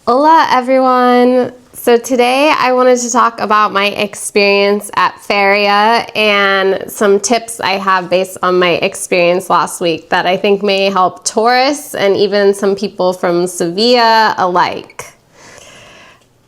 Hola everyone! So today I wanted to talk about my experience at Feria and some tips I have based on my experience last week that I think may help tourists and even some people from Sevilla alike.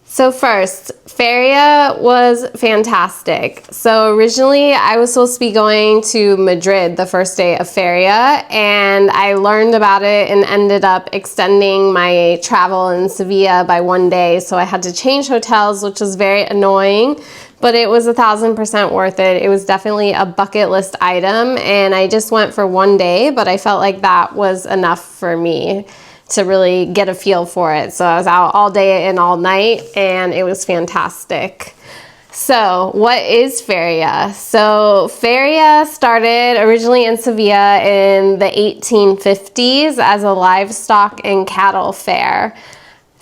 So first, Feria was fantastic. So originally I was supposed to be going to Madrid the first day of Feria, and I learned about it and ended up extending my travel in Sevilla by 1 day. So I had to change hotels, which was very annoying, but it was 1000% worth it. It was definitely a bucket list item, and I just went for 1 day, but I felt like that was enough for me to really get a feel for it. So I was out all day and all night, and it was fantastic. So what is Feria? So Feria started originally in Sevilla in the 1850s as a livestock and cattle fair.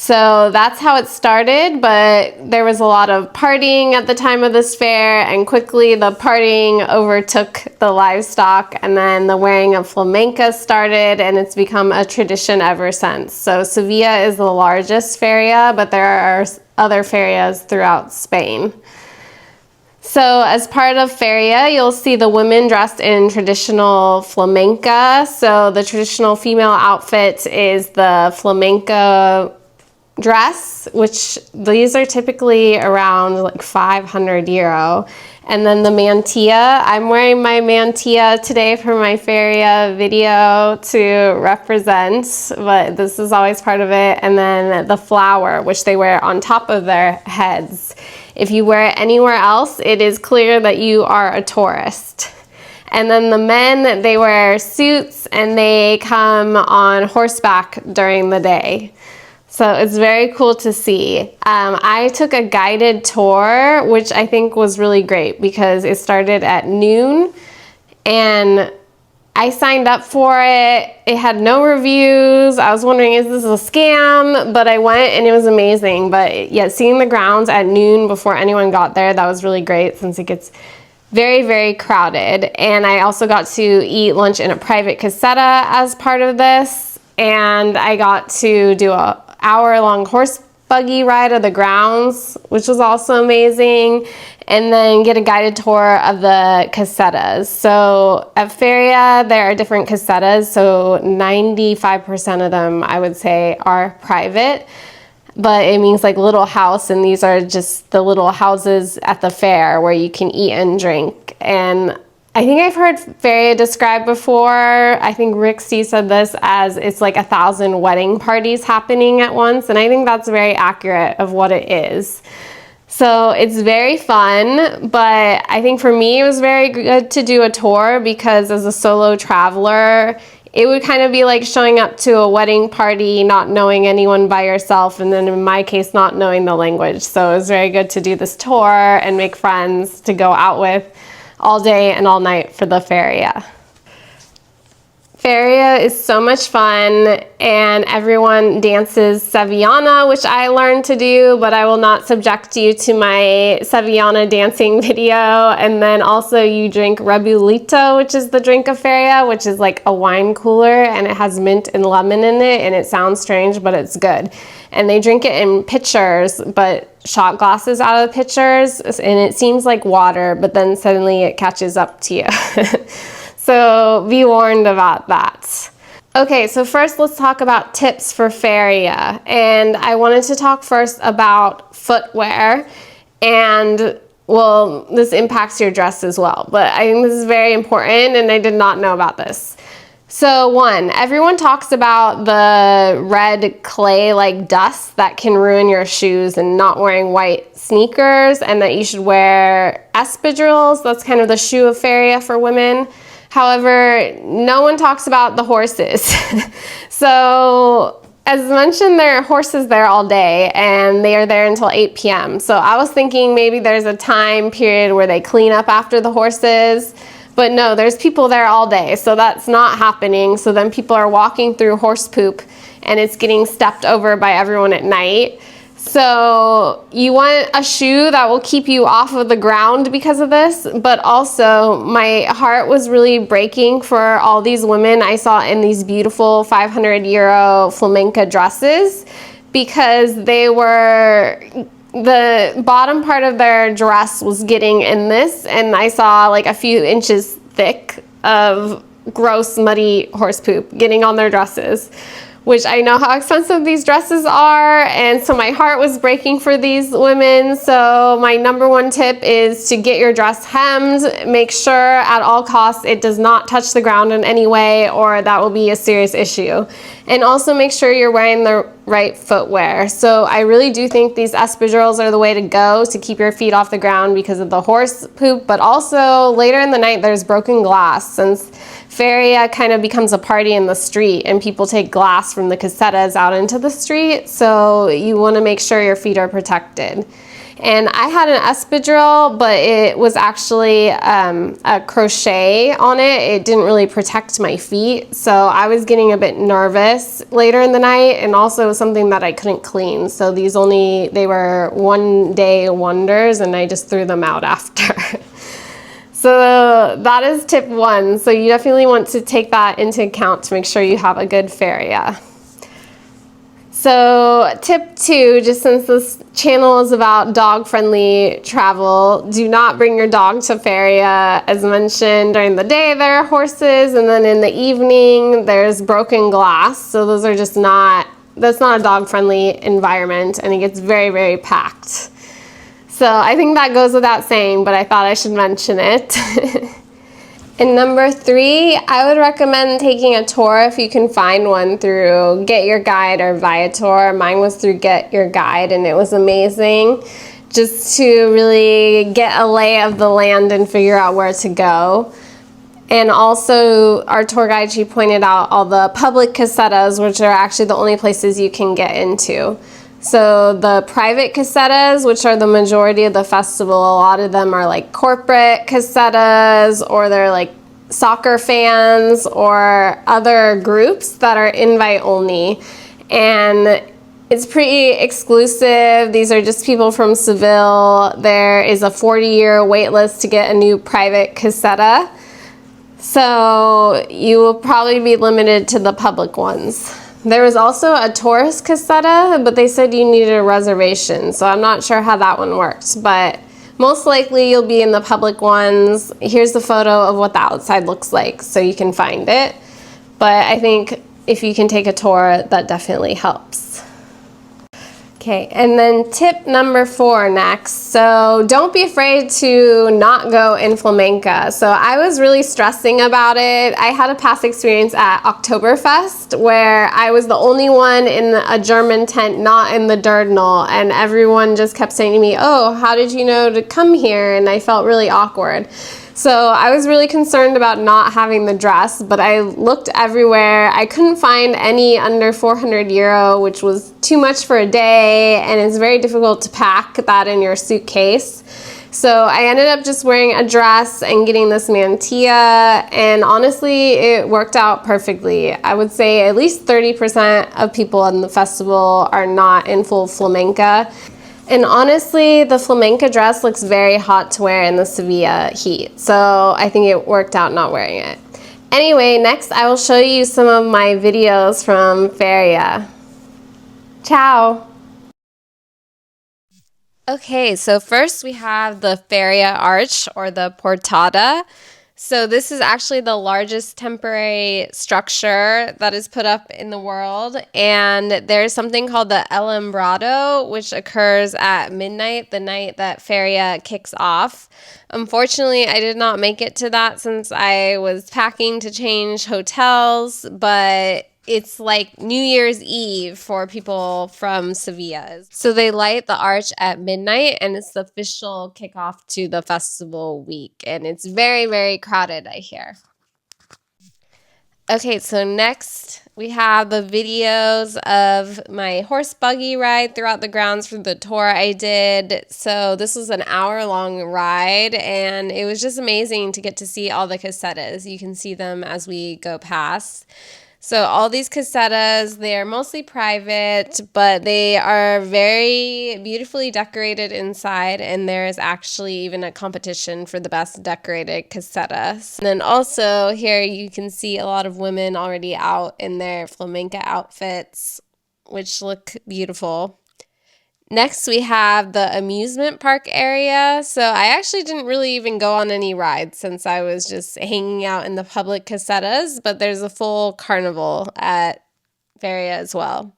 So that's how it started, but there was a lot of partying at the time of this fair, and quickly the partying overtook the livestock, and then the wearing of flamencas started, and it's become a tradition ever since. So Sevilla is the largest feria, but there are other ferias throughout Spain. So as part of Feria, you'll see the women dressed in traditional flamenca. So the traditional female outfit is the flamenca dress, which these are typically around like €500. And then the mantilla, I'm wearing my mantilla today for my Feria video to represent, but this is always part of it. And then the flower, which they wear on top of their heads. If you wear it anywhere else, it is clear that you are a tourist. And then the men, they wear suits and they come on horseback during the day. So it's very cool to see. I took a guided tour, which I think was really great because it started at noon, and I signed up for it. It had no reviews. I was wondering, is this a scam? But I went and it was amazing. But yeah, seeing the grounds at noon before anyone got there, that was really great since it gets very, very crowded. And I also got to eat lunch in a private caseta as part of this. And I got to do a hour-long horse buggy ride of the grounds, which was also amazing, and then get a guided tour of the casetas. So at Feria, there are different casetas, so 95% of them, I would say, are private, but it means like little house, and these are just the little houses at the fair where you can eat and drink. And I think I've heard Feria described before, I think Rick C said this, as it's like 1,000 wedding parties happening at once, and I think that's very accurate of what it is. So it's very fun, but I think for me it was very good to do a tour because as a solo traveler, it would kind of be like showing up to a wedding party, not knowing anyone by yourself, and then in my case, not knowing the language. So it was very good to do this tour and make friends to go out with all day and all night for the Feria. Feria is so much fun, and everyone dances Sevillano, which I learned to do, but I will not subject you to my Sevillano dancing video. And then also you drink Rebulito, which is the drink of Feria, which is like a wine cooler, and it has mint and lemon in it, and it sounds strange, but it's good. And they drink it in pitchers, but shot glasses out of the pitchers, and it seems like water, but then suddenly it catches up to you. So be warned about that. Okay, so first let's talk about tips for Feria. And I wanted to talk first about footwear, and well, this impacts your dress as well, but I think this is very important, and I did not know about this. So one, everyone talks about the red clay-like dust that can ruin your shoes, and not wearing white sneakers, and that you should wear espadrilles. That's kind of the shoe of Feria for women. However, no one talks about the horses. So as mentioned, there are horses there all day, and they are there until 8 p.m. So I was thinking maybe there's a time period where they clean up after the horses. But no, there's people there all day, so that's not happening. So then people are walking through horse poop, and it's getting stepped over by everyone at night. So you want a shoe that will keep you off of the ground because of this, but also my heart was really breaking for all these women I saw in these beautiful €500 flamenca dresses, because the bottom part of their dress was getting in this, and I saw like a few inches thick of gross, muddy horse poop getting on their dresses, which I know how expensive these dresses are, and so my heart was breaking for these women. So my number one tip is to get your dress hemmed. Make sure at all costs it does not touch the ground in any way, or that will be a serious issue. And also make sure you're wearing the right footwear. So I really do think these espadrilles are the way to go to keep your feet off the ground because of the horse poop, but also later in the night there's broken glass, since Feria kind of becomes a party in the street and people take glass from the casetas out into the street, so you want to make sure your feet are protected. And I had an espadrille, but it was actually a crochet on it. It didn't really protect my feet, so I was getting a bit nervous later in the night, and also something that I couldn't clean. So they were one-day wonders, and I just threw them out after. So that is tip 1. So you definitely want to take that into account to make sure you have a good feria. So tip 2, just since this channel is about dog-friendly travel, do not bring your dog to feria. As mentioned, during the day there are horses, and then in the evening there's broken glass. So those are just that's not a dog-friendly environment, and it gets very, very packed. So I think that goes without saying, but I thought I should mention it. And number 3, I would recommend taking a tour if you can find one through Get Your Guide or Viator. Mine was through Get Your Guide, and it was amazing just to really get a lay of the land and figure out where to go. And also our tour guide, she pointed out all the public casetas, which are actually the only places you can get into. So the private casetas, which are the majority of the festival, a lot of them are like corporate casetas, or they're like soccer fans or other groups that are invite only. And it's pretty exclusive. These are just people from Seville. There is a 40-year wait list to get a new private caseta. So you will probably be limited to the public ones. There was also a tourist caseta, but they said you needed a reservation, so I'm not sure how that one works, but most likely you'll be in the public ones. Here's the photo of what the outside looks like so you can find it. But I think if you can take a tour, that definitely helps. Okay, and then tip number 4 next. So don't be afraid to not go in flamenca. So I was really stressing about it. I had a past experience at Oktoberfest where I was the only one in a German tent, not in the Dirndl, and everyone just kept saying to me, "Oh, how did you know to come here?" And I felt really awkward. So I was really concerned about not having the dress, but I looked everywhere. I couldn't find any under 400 euro, which was too much for a day, and it's very difficult to pack that in your suitcase. So I ended up just wearing a dress and getting this mantilla, and honestly, it worked out perfectly. I would say at least 30% of people in the festival are not in full flamenca. And honestly, the flamenca dress looks very hot to wear in the Sevilla heat, so I think it worked out not wearing it. Anyway, next I will show you some of my videos from Feria. Ciao! Okay, so first we have the Feria Arch, or the Portada. So this is actually the largest temporary structure that is put up in the world, and there's something called the Alambrado, which occurs at midnight, the night that Feria kicks off. Unfortunately, I did not make it to that since I was packing to change hotels, but it's like New Year's Eve for people from Sevilla. So they light the arch at midnight, and it's the official kickoff to the festival week. And it's very, very crowded, I hear. Okay, so next we have the videos of my horse buggy ride throughout the grounds for the tour I did. So this was an hour-long ride, and it was just amazing to get to see all the casetas. You can see them as we go past. So all these casetas, they're mostly private, but they are very beautifully decorated inside, and there is actually even a competition for the best decorated casetas. And then also here you can see a lot of women already out in their flamenca outfits, which look beautiful. Next, we have the amusement park area. So I actually didn't really even go on any rides since I was just hanging out in the public casetas, but there's a full carnival at Feria as well.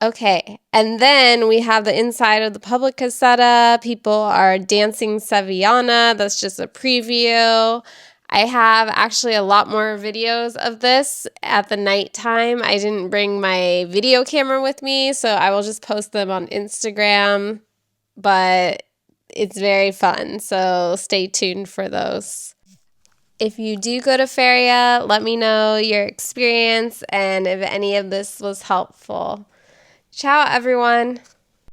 Okay, and then we have the inside of the public caseta. People are dancing Sevillano. That's just a preview. I have actually a lot more videos of this at the nighttime. I didn't bring my video camera with me, so I will just post them on Instagram, but it's very fun, so stay tuned for those. If you do go to Feria, let me know your experience and if any of this was helpful. Ciao, everyone.